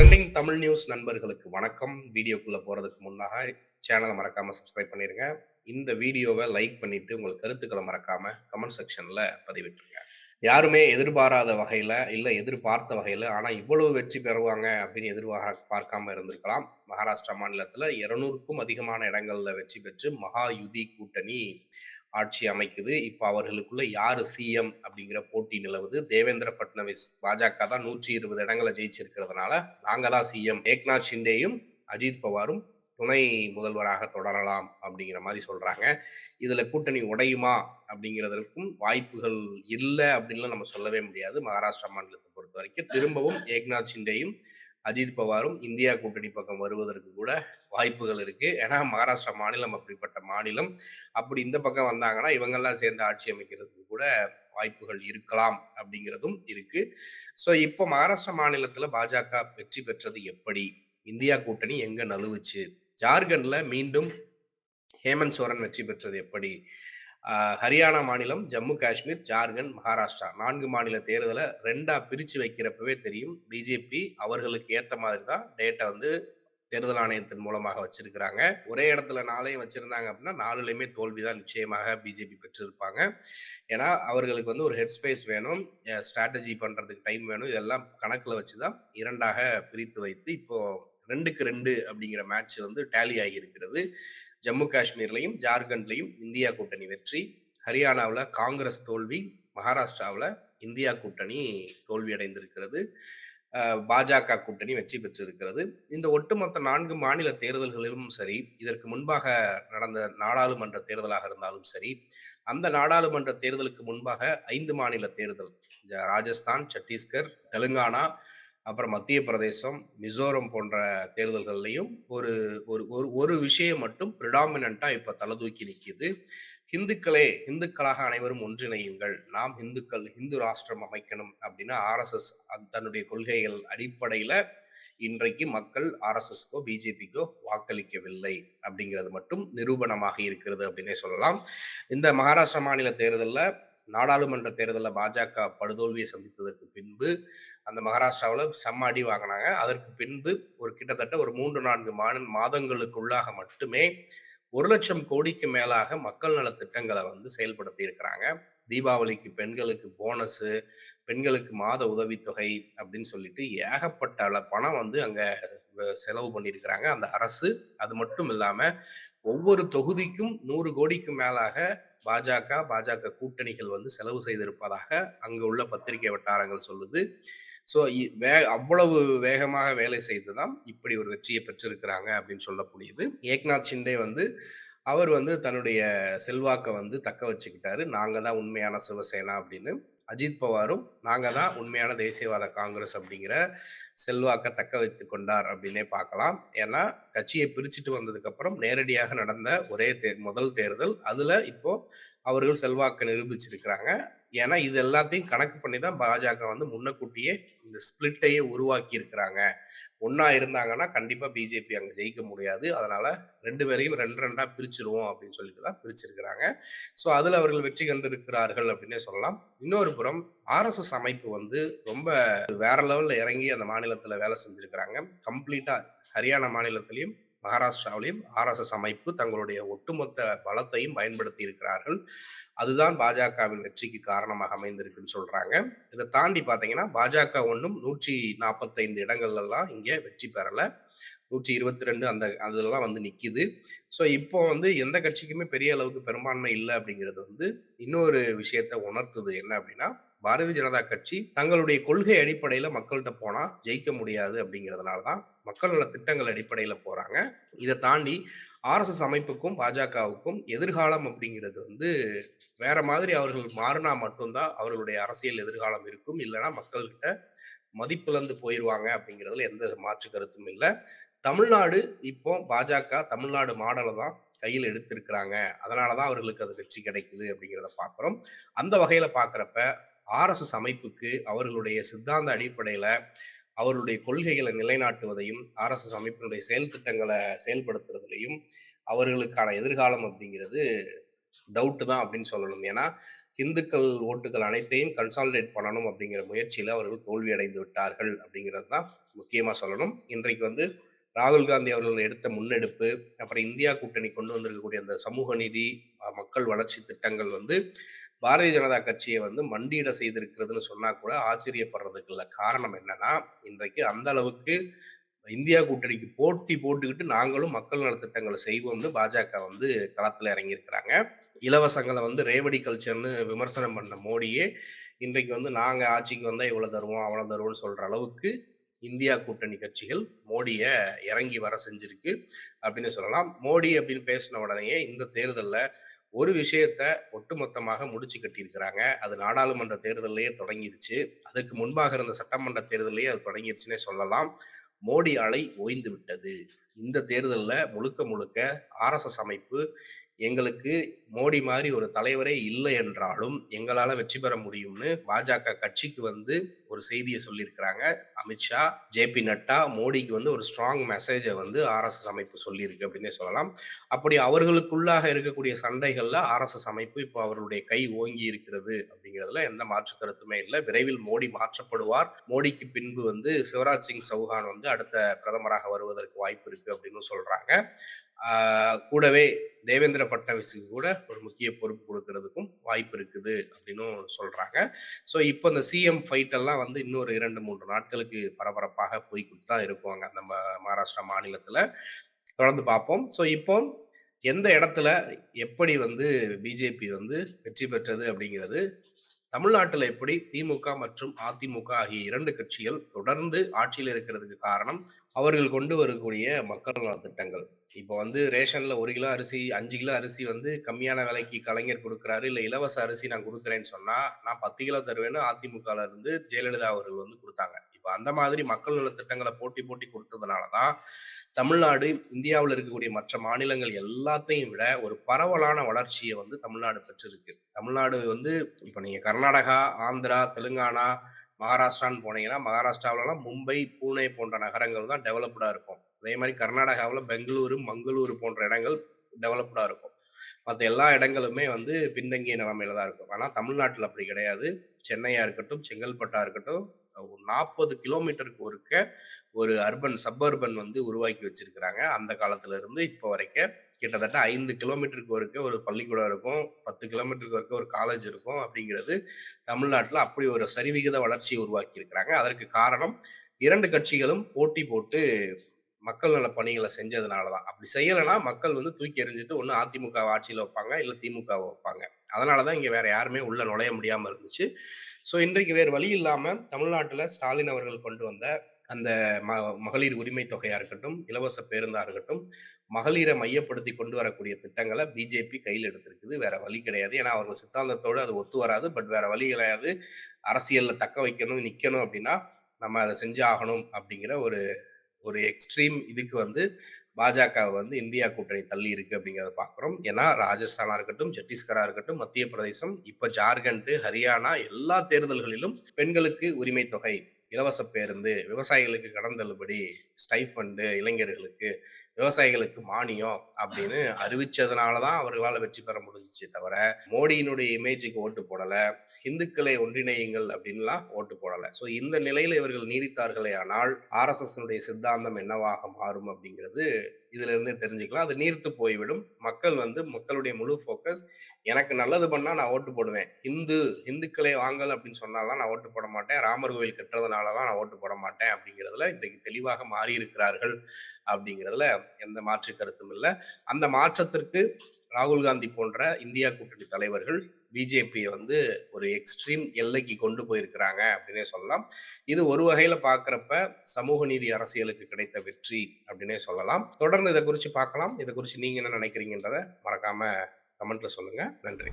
Trending Tamil news நண்பர்களுக்கு வணக்கம். வீடியோக்குள்ள போறதுக்கு முன்னாக சேனலை மறக்காம சப்ஸ்கிரைப் பண்ணிருங்க. இந்த வீடியோவை லைக் பண்ணிட்டு உங்கள் கருத்துக்களை மறக்காம கமெண்ட் செக்ஷன்ல பதிவிட்டுருங்க. யாருமே எதிர்பாராத வகையில, இல்ல எதிர்பார்த்த வகையில, ஆனா இவ்வளவு வெற்றி பெறுவாங்க அப்படின்னு பார்க்காம இருந்திருக்கலாம். மகாராஷ்டிரா மாநிலத்துல 200க்கும் அதிகமான இடங்கள்ல வெற்றி பெற்று மகாயுதி கூட்டணி ஆட்சி அமைக்குது. இப்ப அவர்களுக்குள்ள யாரு சிஎம் அப்படிங்கிற போட்டி நிலவுது. தேவேந்திர பட்னவிஸ் பாஜக தான் 120 இடங்களை ஜெயிச்சிருக்கிறதுனால நாங்க தான் சிஎம். ஏக்நாத் ஷிண்டேயும் அஜித் பவாரும் துணை முதல்வராக தொடரலாம் அப்படிங்கிற மாதிரி சொல்றாங்க. இதுல கூட்டணி உடையுமா அப்படிங்கிறதற்கும் வாய்ப்புகள் இல்லை அப்படின்னு நம்ம சொல்லவே முடியாது. மகாராஷ்டிரா மாநிலத்தை பொறுத்த வரைக்கும் திரும்பவும் ஏக்நாத் ஷிண்டேயும் அஜித் பவாரும் இந்தியா கூட்டணி பக்கம் வருவதற்கு கூட வாய்ப்புகள் இருக்கு. ஏன்னா மகாராஷ்டிரா மாநிலம் அப்படிப்பட்ட மாநிலம். அப்படி இந்த பக்கம் வந்தாங்கன்னா இவங்கெல்லாம் சேர்ந்து ஆட்சி அமைக்கிறதுக்கு கூட வாய்ப்புகள் இருக்கலாம் அப்படிங்கிறதும் இருக்கு. ஸோ இப்போ மகாராஷ்டிரா மாநிலத்தில் பாஜக வெற்றி பெற்றது எப்படி? இந்தியா கூட்டணி எங்க நழுவுச்சு? ஜார்க்கண்ட்ல மீண்டும் ஹேமந்த் சோரன் வெற்றி பெற்றது எப்படி? ஹரியானா மாநிலம், ஜம்மு காஷ்மீர், ஜார்க்கண்ட், மகாராஷ்டிரா 4 மாநில தேர்தலை 2ஆ பிரிச்சு வைக்கிறப்பவே தெரியும். பிஜேபி அவர்களுக்கு ஏத்த மாதிரி தான் டேட்டா வந்து தேர்தல் ஆணையத்தின் மூலமாக வச்சிருக்கிறாங்க. ஒரே இடத்துல 4ஐயும் வச்சிருந்தாங்க அப்படின்னா 4லயுமே தோல்விதான் நிச்சயமாக பிஜேபி பெற்றிருப்பாங்க. ஏன்னா அவர்களுக்கு வந்து ஒரு ஹெட் ஸ்பேஸ் வேணும், ஸ்ட்ராட்டஜி பண்றதுக்கு டைம் வேணும். இதெல்லாம் கணக்குல வச்சுதான் 2ஆக பிரித்து வைத்து இப்போ 2க்கு 2 அப்படிங்கிற மேட்ச் வந்து டேலி ஆகி இருக்கிறது. ஜம்மு காஷ்மீர்லையும் ஜார்க்கண்ட்லையும் இந்தியா கூட்டணி வெற்றி, ஹரியானாவில் காங்கிரஸ் தோல்வி, மகாராஷ்டிராவில் இந்தியா கூட்டணி தோல்வி அடைந்திருக்கிறது. பாஜக கூட்டணி வெற்றி பெற்றிருக்கிறது. இந்த ஒட்டுமொத்த 4 மாநில தேர்தல்களிலும் சரி, இதற்கு முன்பாக நடந்த நாடாளுமன்ற தேர்தலாக இருந்தாலும் சரி, அந்த நாடாளுமன்ற தேர்தலுக்கு முன்பாக 5 மாநில தேர்தல் ராஜஸ்தான், சத்தீஸ்கர், தெலுங்கானா, அப்புறம் மத்திய பிரதேசம், மிசோரம் போன்ற தேர்தல்கள்லையும் ஒரு ஒரு ஒரு ஒரு விஷயம் மட்டும் ப்ரிடாமினண்டா இப்ப தலதூக்கி நிற்கிது. இந்துக்களாக அனைவரும் ஒன்றிணையுங்கள், நாம் இந்துக்கள், இந்து ராஷ்டிரம் அமைக்கணும் அப்படின்னு ஆர்எஸ்எஸ் தன்னுடைய கொள்கைகள் அடிப்படையில இன்றைக்கு மக்கள் ஆர்எஸ்எஸ்க்கோ பிஜேபிக்கோ வாக்களிக்கவில்லை அப்படிங்கிறது மட்டும் நிரூபணமாக இருக்கிறது அப்படின்னே சொல்லலாம். இந்த மகாராஷ்டிரா மாநில தேர்தலில் நாடாளுமன்ற தேர்தலில் பாஜக படுதோல்வியை சந்தித்ததற்கு பின்பு அந்த மகாராஷ்டிராவில் செம்ம அடி வாங்கினாங்க. அதற்கு பின்பு ஒரு கிட்டத்தட்ட ஒரு 3-4 மாதங்களுக்குள்ளாக மட்டுமே 1,00,000 கோடிக்கு மேலாக மக்கள் நல திட்டங்களை வந்து செயல்படுத்தி இருக்கிறாங்க. தீபாவளிக்கு பெண்களுக்கு போனஸு, பெண்களுக்கு மாத உதவித்தொகை அப்படின்னு சொல்லிட்டு ஏகப்பட்ட பணம் வந்து அங்க செலவு பண்ணியிருக்கிறாங்க அந்த அரசு. அது மட்டும் இல்லாம ஒவ்வொரு தொகுதிக்கும் 100 கோடிக்கு மேலாக பாஜக கூட்டணிகள் வந்து செலவு செய்திருப்பதாக அங்கு உள்ள பத்திரிகை வட்டாரங்கள் சொல்லுது. ஸோ அவ்வளவு வேகமாக வேலை செய்துதான் இப்படி ஒரு வெற்றியை பெற்றிருக்கிறாங்க அப்படின்னு சொல்லக்கூடியது. ஏக்நாத் ஷிண்டே வந்து அவர் வந்து தன்னுடைய செல்வாக்கை வந்து தக்க வச்சுக்கிட்டாரு. நாங்க தான் உண்மையான சிவசேனா அப்படின்னு. அஜித் பவாரும் நாங்க தான் உண்மையான தேசியவாத காங்கிரஸ் அப்படிங்கிற செல்வாக்கை தக்க வைத்துக் கொண்டார் அப்படின்னே பார்க்கலாம். ஏன்னா கட்சியை பிரிச்சுட்டு வந்ததுக்கு அப்புறம் நேரடியாக நடந்த ஒரே முதல் தேர்தல். அதுல இப்போ அவர்கள் செல்வாக்கை நிரூபிச்சிருக்கிறாங்க. ஏன்னா இது எல்லாத்தையும் கணக்கு பண்ணி தான் பாஜக வந்து முன்னக்கூட்டியே இந்த ஸ்பிளிட்டையே உருவாக்கி இருக்கிறாங்க. ஒன்னா இருந்தாங்கன்னா கண்டிப்பா பிஜேபி அங்க ஜெயிக்க முடியாது. அதனால 2 பேரையும் 2 பிரிச்சிருவோம் அப்படின்னு சொல்லிட்டு தான் பிரிச்சிருக்கிறாங்க. ஸோ அதுல அவர்கள் வெற்றி கண்டிருக்கிறார்கள் அப்படின்னே சொல்லலாம். இன்னொரு புறம் ஆர்எஸ்எஸ் அமைப்பு வந்து ரொம்ப வேற லெவல்ல இறங்கி அந்த மாநிலத்துல வேலை செஞ்சிருக்கிறாங்க. கம்ப்ளீட்டா ஹரியானா மாநிலத்திலையும் மகாராஷ்டிராவிலையும் ஆர்எஸ்எஸ் அமைப்பு தங்களுடைய ஒட்டுமொத்த பலத்தையும் பயன்படுத்தி இருக்கிறார்கள். அதுதான் பாஜகவின் வெற்றிக்கு காரணமாக அமைந்திருக்குன்னு சொல்றாங்க. இதை தாண்டி பார்த்தீங்கன்னா பாஜக ஒன்றும் 145 இடங்கள்லாம் இங்கே வெற்றி பெறல. 122 அந்த அதுல தான் வந்து நிக்குது. ஸோ இப்போ வந்து எந்த கட்சிக்குமே பெரிய அளவுக்கு பெரும்பான்மை இல்லை அப்படிங்கிறது வந்து இன்னொரு விஷயத்தை உணர்த்துது. என்ன அப்படின்னா பாரதிய ஜனதா கட்சி தங்களுடைய கொள்கை அடிப்படையில் மக்கள்கிட்ட போனா ஜெயிக்க முடியாது அப்படிங்கிறதுனால தான் மக்கள் நல திட்டங்கள் அடிப்படையில் போறாங்க. இதை தாண்டி ஆர்எஸ்எஸ் அமைப்புக்கும் பாஜகவுக்கும் எதிர்காலம் அப்படிங்கிறது வந்து வேற மாதிரி அவர்கள் மாறினா மட்டும்தான் அவர்களுடைய அரசியல் எதிர்காலம் இருக்கும். இல்லைன்னா மக்கள்கிட்ட மதிப்பிழந்து போயிடுவாங்க அப்படிங்கிறதுல எந்த மாற்று கருத்தும் இல்லை. தமிழ்நாடு இப்போ பாஜக தமிழ்நாடு மாடலை தான் கையில் எடுத்திருக்கிறாங்க. அதனாலதான் அவர்களுக்கு அது வெற்றி கிடைக்குது அப்படிங்கிறத பார்க்குறோம். அந்த வகையில பார்க்குறப்ப ஆர்எஸ்எஸ் அமைப்புக்கு அவர்களுடைய சித்தாந்த அடிப்படையில அவர்களுடைய கொள்கைகளை நிலைநாட்டுவதையும் ஆர்எஸ்எஸ் அமைப்பினுடைய செயல் திட்டங்களை செயல்படுத்துறதுலையும் அவர்களுக்கான எதிர்காலம் அப்படிங்கிறது டவுட் தான் அப்படின்னு சொல்லணும். ஏன்னா இந்துக்கள் ஓட்டுகள் அனைத்தையும் கன்சாலிடேட் பண்ணணும் அப்படிங்கிற முயற்சியில் அவர்கள் தோல்வி அடைந்து விட்டார்கள் அப்படிங்கிறது தான் முக்கியமாக சொல்லணும். இன்றைக்கு வந்து ராகுல் காந்தி அவர்கள் எடுத்த முன்னெடுப்பு, அப்புறம் இந்தியா கூட்டணி கொண்டு வந்திருக்கக்கூடிய அந்த சமூக நீதி, மக்கள் வளர்ச்சி திட்டங்கள் வந்து பாரதிய ஜனதா கட்சியை வந்து மண்டியிட செய்திருக்கிறதுன்னு சொன்னா கூட ஆச்சரியப்படுறதுக்கு இல்லை. காரணம் என்னன்னா, இன்றைக்கு அந்த அளவுக்கு இந்தியா கூட்டணிக்கு போட்டி போட்டுக்கிட்டு நாங்களும் மக்கள் நலத்திட்டங்களை செய்வோம்னு பாஜக வந்து களத்தில் இறங்கியிருக்கிறாங்க. இலவசங்களை வந்து ரேவடி கல்ச்சர்னு விமர்சனம் பண்ண மோடியே இன்றைக்கு வந்து நாங்கள் ஆட்சிக்கு வந்தால் இவ்வளோ தருவோம் அவ்வளோ தருவோம்னு சொல்கிற அளவுக்கு இந்தியா கூட்டணி கட்சிகள் மோடியை இறங்கி வர செஞ்சிருக்கு அப்படின்னு சொல்லலாம். மோடி அப்படின்னு பேசின உடனேயே இந்த தேர்தலில் ஒரு விஷயத்த ஒட்டுமொத்தமாக முடிச்சு கட்டியிருக்கிறாங்க. அது நாடாளுமன்ற தேர்தலையே தொடங்கிருச்சு. அதுக்கு முன்பாக இருந்த சட்டமன்ற தேர்தலையே அது தொடங்கிருச்சுன்னே சொல்லலாம். மோடி அலை ஓய்ந்து விட்டது. இந்த தேர்தலில் முழுக்க முழுக்க ஆர்எஸ்எஸ் அமைப்பு எங்களுக்கு மோடி மாதிரி ஒரு தலைவரே இல்லை என்றாலும் எங்களால் வெற்றி பெற முடியும்னு பாஜக கட்சிக்கு வந்து ஒரு செய்தியை சொல்லியிருக்கிறாங்க. அமித்ஷா, ஜேபி நட்டா மோடிக்கு வந்து ஒரு ஸ்ட்ராங் மெசேஜை வந்து ஆர்எஸ்எஸ் அமைப்பு சொல்லியிருக்கு அப்படின்னே சொல்லலாம். அப்படி அவர்களுக்குள்ளாக இருக்கக்கூடிய சண்டைகளில் ஆர்எஸ்எஸ் அமைப்பு இப்போ அவர்களுடைய கை ஓங்கி இருக்கிறது அப்படிங்கிறதுல எந்த மாற்று கருத்துமே இல்லை. விரைவில் மோடி மாற்றப்படுவார். மோடிக்கு பின்பு வந்து சிவராஜ் சிங் சௌஹான் வந்து அடுத்த பிரதமராக வருவதற்கு வாய்ப்பு இருக்கு அப்படின்னு சொல்றாங்க. கூடவே தேவேந்திர பட்னவிஸுக்கு கூட ஒரு முக்கிய பொறுப்பு கொடுக்கறதுக்கும் வாய்ப்பு இருக்குது அப்படின்னும் சொல்றாங்க. ஸோ இப்போ இந்த சிஎம் ஃபைட் எல்லாம் வந்து இன்னொரு 2-3 நாட்களுக்கு பரபரப்பாக போய்கிட்டு தான் இருக்குவாங்க நம்ம மகாராஷ்டிரா மாநிலத்தில். தொடர்ந்து பார்ப்போம். ஸோ இப்போ எந்த இடத்துல எப்படி வந்து பிஜேபி வந்து வெற்றி பெற்றது அப்படிங்கிறது, தமிழ்நாட்டில் எப்படி திமுக மற்றும் அதிமுக ஆகிய 2 கட்சிகள் தொடர்ந்து ஆட்சியில் இருக்கிறதுக்கு காரணம் அவர்கள் கொண்டு வரக்கூடிய மக்கள் நலத்திட்டங்கள். இப்போ வந்து ரேஷன்ல 1 கிலோ அரிசி 5 கிலோ அரிசி வந்து கம்மியான விலைக்கு கலைஞர் கொடுக்குறாரு, இல்லை இலவச அரிசி நான் கொடுக்குறேன்னு சொன்னா நான் 10 கிலோ தருவேன்னு அதிமுகல இருந்து ஜெயலலிதா அவர்கள் வந்து கொடுத்தாங்க. இப்போ அந்த மாதிரி மக்கள் நலத்திட்டங்களை போட்டி போட்டி கொடுத்ததுனால தான் தமிழ்நாடு இந்தியாவில் இருக்கக்கூடிய மற்ற மாநிலங்கள் எல்லாத்தையும் விட ஒரு பரவலான வளர்ச்சியை வந்து தமிழ்நாடு பெற்றிருக்கு. தமிழ்நாடு வந்து இப்போ நீங்க கர்நாடகா, ஆந்திரா, தெலுங்கானா, மகாராஷ்டிரான்னு போனீங்கன்னா மகாராஷ்டிராவிலலாம் மும்பை, பூனே போன்ற நகரங்கள் தான் டெவலப்டா இருக்கும். அதே மாதிரி கர்நாடகாவில் பெங்களூரு, மங்களூரு போன்ற இடங்கள் டெவலப்டா இருக்கும். மற்ற எல்லா இடங்களுமே வந்து பின்தங்கிய நிலைமையில தான் இருக்கும். ஆனால் தமிழ்நாட்டில் அப்படி கிடையாது. சென்னையா இருக்கட்டும், செங்கல்பட்டா இருக்கட்டும், 40 கிலோமீட்டருக்கு ஒருக்க ஒரு அர்பன் சப்பர்பன் வந்து உருவாக்கி வச்சிருக்கிறாங்க. அந்த காலத்துல இருந்து இப்போ வரைக்கும் கிட்டத்தட்ட 5 கிலோமீட்டருக்கு ஒருக்க ஒரு பள்ளிக்கூடம் இருக்கும், 10 கிலோமீட்டருக்கு ஒருக்க ஒரு காலேஜ் இருக்கும். அப்படிங்கிறது தமிழ்நாட்டில் அப்படி ஒரு சரிவிகித வளர்ச்சியை உருவாக்கி இருக்கிறாங்க. அதற்கு காரணம் 2 கட்சிகளும் போட்டி போட்டு மக்கள் நல பணிகளை செஞ்சதுனால தான். அப்படி செய்யலைன்னா மக்கள் வந்து தூக்கி எறிஞ்சிட்டு ஒன்று அதிமுக ஆட்சியில் வைப்பாங்க, இல்லை திமுகவை வைப்பாங்க. அதனால தான் இங்கே வேற யாருமே உள்ள நுழைய முடியாமல் இருந்துச்சு. ஸோ இன்றைக்கு வேறு வழி இல்லாமல் தமிழ்நாட்டில் ஸ்டாலின் அவர்கள் கொண்டு வந்த அந்த மகளிர் உரிமை தொகையாக இருக்கட்டும், இலவச பேருந்தாக இருக்கட்டும், மகளிரை மையப்படுத்தி கொண்டு வரக்கூடிய திட்டங்களை பிஜேபி கையில் எடுத்திருக்குது. வேற வழி கிடையாது. ஏன்னா அவர்கள் சித்தாந்தத்தோடு அது ஒத்து வராது. பட் வேற வழி கிடையாது. அரசியலில் தக்க வைக்கணும், நிற்கணும் அப்படின்னா நம்ம அதை செஞ்சு ஆகணும் அப்படிங்கிற ஒரு ஒரு எக்ஸ்ட்ரீம் இதுக்கு வந்து பாஜக வந்து இந்தியா கூட்டணி தள்ளி இருக்கு அப்படிங்கிறத பார்க்குறோம். ஏன்னா ராஜஸ்தானா இருக்கட்டும், சத்தீஸ்கரா இருக்கட்டும், மத்திய பிரதேசம், இப்போ ஜார்க்கண்ட், ஹரியானா எல்லா தேர்தல்களிலும் பெண்களுக்கு உரிமை தொகை, இலவச பேருந்து, விவசாயிகளுக்கு கடன் தள்ளுபடி, ஸ்டைஃபண்டு இளைஞர்களுக்கு, விவசாயிகளுக்கு மானியம் அப்படின்னு அறிவிச்சதுனால தான் அவர்களால் வெற்றி பெற முடிஞ்சிச்சே தவிர மோடியினுடைய இமேஜுக்கு ஓட்டு போடலை, இந்துக்களை ஒன்றிணையுங்கள் அப்படின்லாம் ஓட்டு போடலை. ஸோ இந்த நிலையில் இவர்கள் நீடித்தார்களே ஆனால் ஆர்எஸ்எஸ்னுடைய சித்தாந்தம் என்னவாக மாறும் அப்படிங்கிறது இதுல இருந்தே தெரிஞ்சுக்கலாம். அது நீர்த்து போய்விடும். மக்கள் வந்து மக்களுடைய முழு ஃபோக்கஸ் எனக்கு நல்லது பண்ணா நான் ஓட்டு போடுவேன், இந்துக்களை வாங்கல் அப்படின்னு சொன்னாலாம் நான் ஓட்டு போட மாட்டேன், ராமர் கோவில் கட்டுறதுனாலலாம் நான் ஓட்டு போட மாட்டேன் அப்படிங்கிறதுல இன்றைக்கு தெளிவாக மாறி இருக்கிறார்கள். அப்படிங்கிறதுல எந்த மாற்று கருத்தும் இல்லை. அந்த மாற்றத்திற்கு ராகுல் காந்தி போன்ற இந்தியா கூட்டணி தலைவர்கள் பிஜேபியை வந்து ஒரு எக்ஸ்ட்ரீம் எல்லைக்கு கொண்டு போயிருக்கிறாங்க அப்படின்னே சொல்லலாம். இது ஒரு வகையில பார்க்குறப்ப சமூக நீதி அரசியலுக்கு கிடைத்த வெற்றி அப்படின்னே சொல்லலாம். தொடர்ந்து இதை குறித்து பார்க்கலாம். இதை குறித்து நீங்க என்ன நினைக்கிறீங்கன்றதை மறக்காம கமெண்ட்ல சொல்லுங்க. நன்றி.